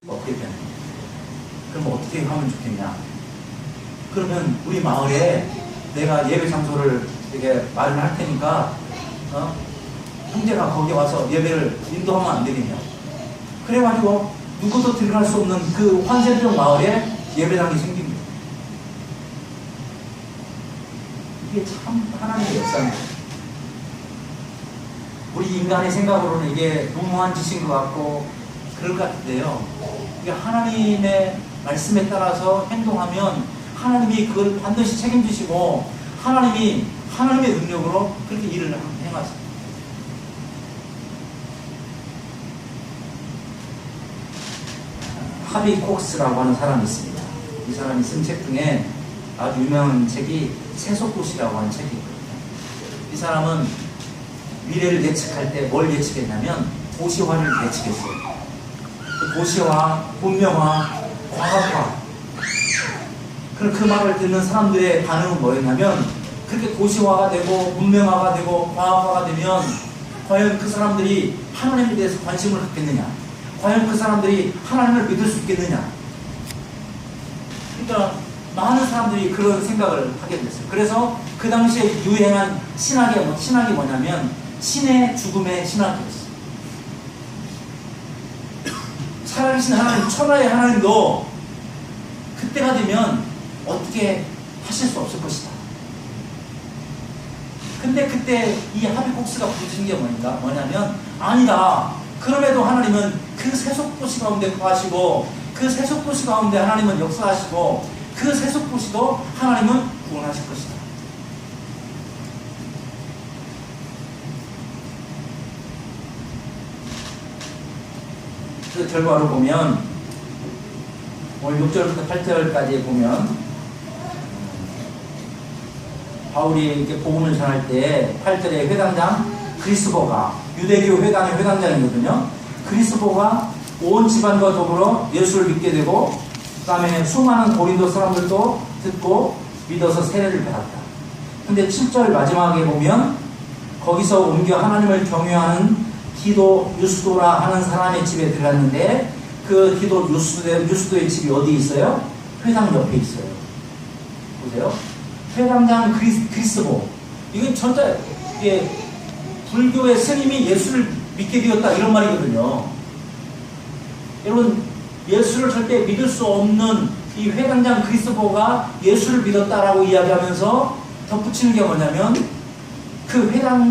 없게 되는 거예요. 그럼 어떻게 하면 좋겠냐? 그러면 우리 마을에 내가 예배 장소를 이렇게 마련할 테니까 형제가 거기 와서 예배를 인도하면 안 되겠냐? 그래가지고 누구도 들어갈 수 없는 그 환세병 마을에 예배당이 생깁니다. 이게 참 하나님의 역사입니다. 우리 인간의 생각으로는 이게 무모한 짓인 것 같고 그럴 것 같은데요. 이게 하나님의 말씀에 따라서 행동하면 하나님이 그걸 반드시 책임지시고 하나님이 하나님의 능력으로 그렇게 일을 행하십니다. 하비 콕스라고 하는 사람이 있습니다. 이 사람이 쓴 책 중에 아주 유명한 책이 세속도시라고 하는 책이 있거든요. 이 사람은 미래를 예측할 때 뭘 예측했냐면 도시화를 예측했어요. 그 도시화, 문명화, 과학화. 그 말을 듣는 사람들의 반응은 뭐였냐면 그렇게 도시화가 되고 문명화가 되고 과학화가 되면 과연 그 사람들이 하나님에 대해서 관심을 갖겠느냐? 과연 그 사람들이 하나님을 믿을 수 있겠느냐? 그러니까 많은 사람들이 그런 생각을 하게 됐어요. 그래서 그 당시에 유행한 신학이 뭐냐면 신의 죽음의 신학이었어요. 살아계신 하나님, 천하의 하나님도 그때가 되면 어떻게 하실 수 없을 것이다. 근데 그때 이 하비콕스가 부르신 게 뭐냐면 아니다. 그럼에도 하나님은 그 세속도시 가운데 거하시고 그 세속도시 가운데 하나님은 역사하시고 그 세속도시도 하나님은 구원하실 것이다. 그 결과로 보면 오늘 6절부터 8절까지 보면 바울이 이렇게 복음을 전할 때 8절에 회당장 그리스보가 유대교 회당의 회당장이거든요. 그리스보가 온 집안과 더불어 예수를 믿게 되고 그 다음에 수많은 고린도 사람들도 듣고 믿어서 세례를 받았다. 근데 7절 마지막에 보면 거기서 옮겨 하나님을 경외하는 디도 유스도라 하는 사람의 집에 들어갔는데 그 디도 유스도의 집이 어디 있어요? 회당 옆에 있어요. 보세요. 회당장 그리스보. 이건 전체 불교의 스님이 예수를 믿게 되었다 이런 말이거든요. 여러분 예수를 절대 믿을 수 없는 이 회당장 그리스보가 예수를 믿었다라고 이야기하면서 덧붙이는 게 뭐냐면 그 회당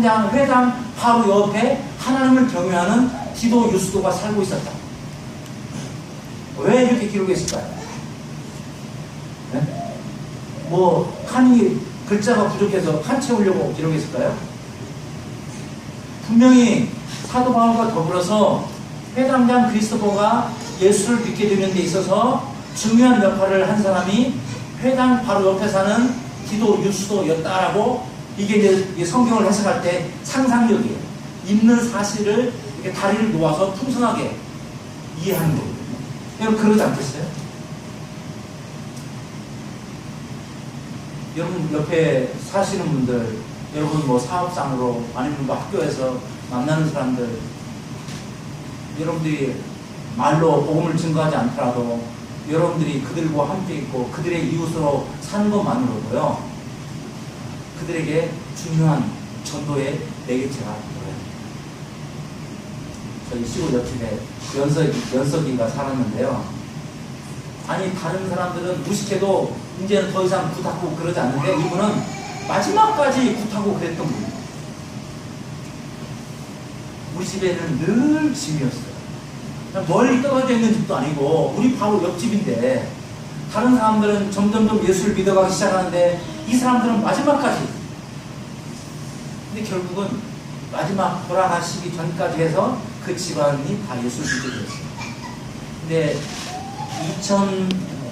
바로 옆에 하나님을 경외하는 디도 유스도가 살고 있었다. 왜 이렇게 기록했을까요? 네? 칸이 글자가 부족해서 칸 채우려고 기록했을까요? 분명히 사도 바울과 더불어서 회당장 그리스도가 예수를 믿게 되는 데 있어서 중요한 역할을 한 사람이 회당 바로 옆에 사는 디도 유스도였다라고 이게 이제 성경을 해석할 때 상상력이에요. 있는 사실을 이렇게 다리를 놓아서 풍성하게 이해하는 거거든요. 여러분 그러지 않겠어요? 여러분 옆에 사시는 분들, 여러분 사업상으로 아니면 학교에서 만나는 사람들, 여러분들이 말로 복음을 증거하지 않더라도 여러분들이 그들과 함께 있고 그들의 이웃으로 사는 것만으로도요 그들에게 중요한 전도의 매개체가 되어요. 저희 시골 옆집에 연석이가 살았는데요. 아니 다른 사람들은 무식해도 이제는 더 이상 굿하고 그러지 않는데 이분은 마지막까지 굿하고 그랬던 분이에요. 우리 집에는 늘 짐이었어요. 멀리 떨어져 있는 집도 아니고 우리 바로 옆집인데 다른 사람들은 점점점 예수를 믿어가기 시작하는데 이 사람들은 마지막까지. 근데 결국은 마지막 돌아가시기 전까지 해서 그 집안이 다 예수를 믿게 되었어요. 근데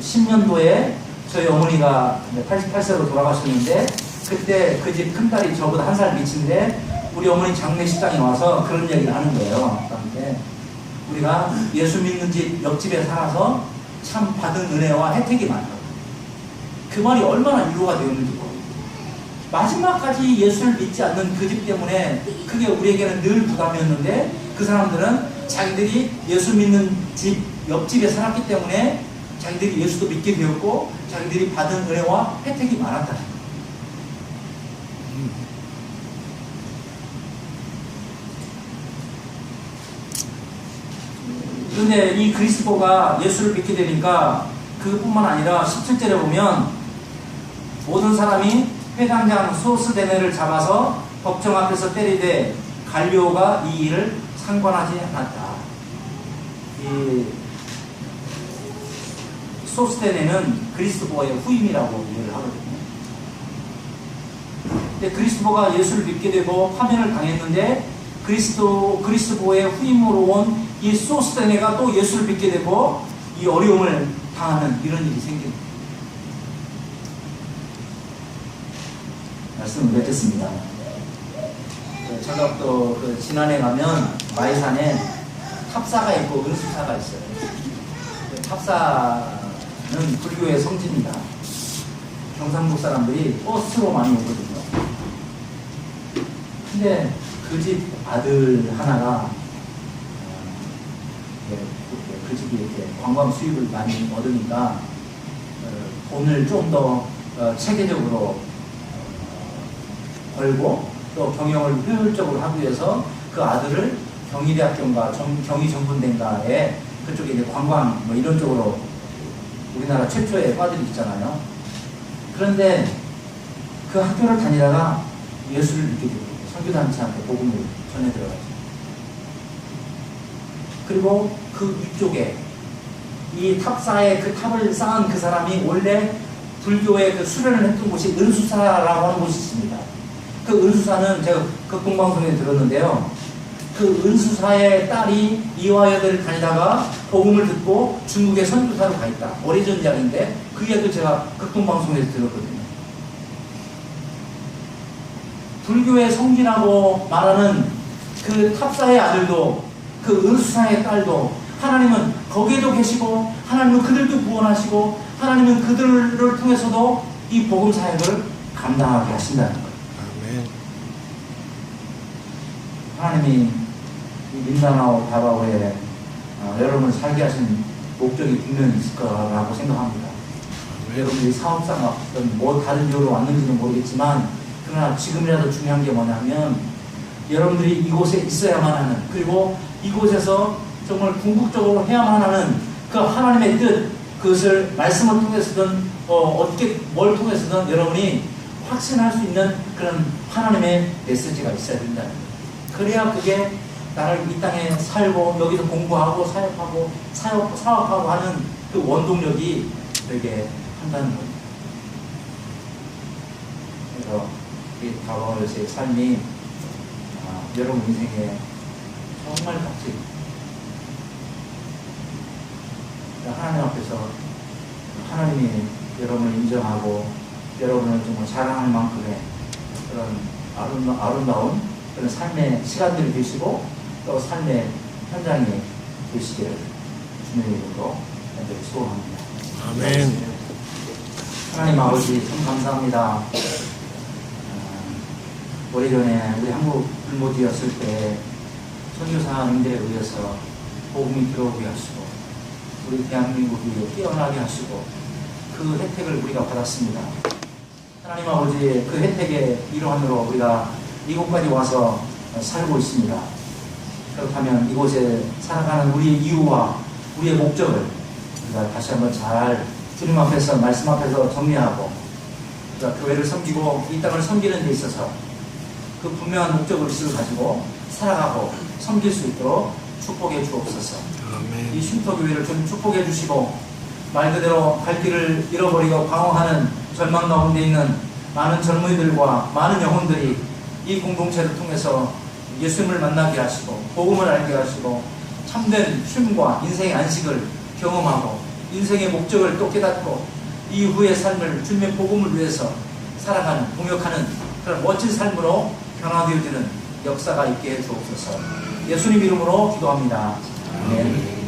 2010년도에 저희 어머니가 88세로 돌아가셨는데 그때 그 집 큰딸이 저보다 한 살 미친데 우리 어머니 장례식장에 와서 그런 얘기를 하는 거예요. 그런데 우리가 예수 믿는 집 옆집에 살아서 참 받은 은혜와 혜택이 많다고. 그 말이 얼마나 위로가 되었는지 모르겠어요. 마지막까지 예수를 믿지 않는 그 집 때문에 그게 우리에게는 늘 부담이었는데 그 사람들은 자기들이 예수 믿는 집 옆집에 살았기 때문에 자기들이 예수도 믿게 되었고 자기들이 받은 은혜와 혜택이 많았다는 거예요. 그런데 이 그리스도가 예수를 믿게 되니까 그뿐만 아니라 17절에 보면 모든 사람이 회당장 소스데네를 잡아서 법정 앞에서 때리되 갈리오가 이 일을 상관하지 않았다. 이 소스데네는 그리스도의 후임이라고 이해를 하거든요. 근데 그리스도가 예수를 믿게 되고 파면을 당했는데 그리스도의 후임으로 온 이 소스데네가 또 예수를 믿게 되고 이 어려움을 당하는 이런 일이 생깁니다. 말씀을 맺겠습니다. 전라북도 진안에 가면 마이산에 탑사가 있고 은수사가 있어요. 탑사는 불교의 성지입니다. 경상북 사람들이 버스로 많이 오거든요. 근데 그 집 아들 하나가 그 집이 이렇게 관광 수입을 많이 얻으니까 돈을 좀 더 체계적으로 벌고 또 경영을 효율적으로 하기 위해서 그 아들을 경희대학교인가 경희정분대인가에 그쪽에 이제 관광 뭐 이런 쪽으로 우리나라 최초의 과들이 있잖아요. 그런데 그 학교를 다니다가 예수를 믿게 되고 선교단체한테 복음을 전해 들어가죠. 그리고 그 위쪽에 이 탑사에 그 탑을 쌓은 그 사람이 원래 불교의 그 수련을 했던 곳이 은수사라고 하는 곳이 있습니다. 그 은수사는 제가 극동방송에 들었는데요. 그 은수사의 딸이 이화여대를 다니다가 복음을 듣고 중국에 선교사로 가 있다. 오래전 이야기인데 그 이야기를 제가 극동방송에서 들었거든요. 불교의 성지라고 말하는 그 탑사의 아들도 그 은수사의 딸도 하나님은 거기에도 계시고 하나님은 그들도 구원하시고 하나님은 그들을 통해서도 이 복음 사역을 감당하게 하신다는 거예요. 아멘. 하나님이 이 민다나오 다바오에 여러분을 살게 하신 목적이 분명히 있을 거라고 생각합니다. 여러분들이 사업상 어떤 뭐 다른 이유로 왔는지는 모르겠지만 그러나 지금이라도 중요한 게 뭐냐면 여러분들이 이곳에 있어야만 하는 그리고 이곳에서 정말 궁극적으로 해야만 하는 그 하나님의 뜻 그것을 말씀을 통해서든 어떻게 뭘 통해서든 여러분이 확신할 수 있는 그런 하나님의 메시지가 있어야 된다. 그래야 그게 나를 이 땅에 살고 여기서 공부하고 사업하고 하는 그 원동력이 되게 한다는 겁니다. 그래서 이 다바오의 삶이 여러분 인생에 정말 값지 하나님 앞에서 하나님이 여러분을 인정하고 여러분을 정말 사랑할 만큼의 그런 아름다운 그런 삶의 시간들이 되시고 또 삶의 현장이 되시기를 주님의 이름으로 소원합니다. 아멘. 하나님 아버지 참 감사합니다. 오래전에 우리 한국 불모지였을 때 선교사님들에 의해서 복음이 들어오게 하시고 우리 대한민국이 깨어나게 하시고 그 혜택을 우리가 받았습니다. 하나님 아버지 그 혜택의 일환으로 우리가 이곳까지 와서 살고 있습니다. 그렇다면 이곳에 살아가는 우리의 이유와 우리의 목적을 우리가 다시 한번 잘 주님 앞에서 말씀 앞에서 정리하고 우리가 교회를 섬기고 이 땅을 섬기는 데 있어서 그 분명한 목적의식을 가지고 살아가고 섬길 수 있도록 축복해 주옵소서. 아멘. 이 쉼터교회를 좀 축복해 주시고 말 그대로 갈 길을 잃어버리고 방황하는 절망 가운데 있는 많은 젊은이들과 많은 영혼들이 이 공동체를 통해서 예수님을 만나게 하시고 복음을 알게 하시고 참된 쉼과 인생의 안식을 경험하고 인생의 목적을 또 깨닫고 이후의 삶을 주님의 복음을 위해서 살아가는 동역하는 그런 멋진 삶으로 변화되어지는 역사가 있게 해 주옵소서. 예수님 이름으로 기도합니다. 아멘.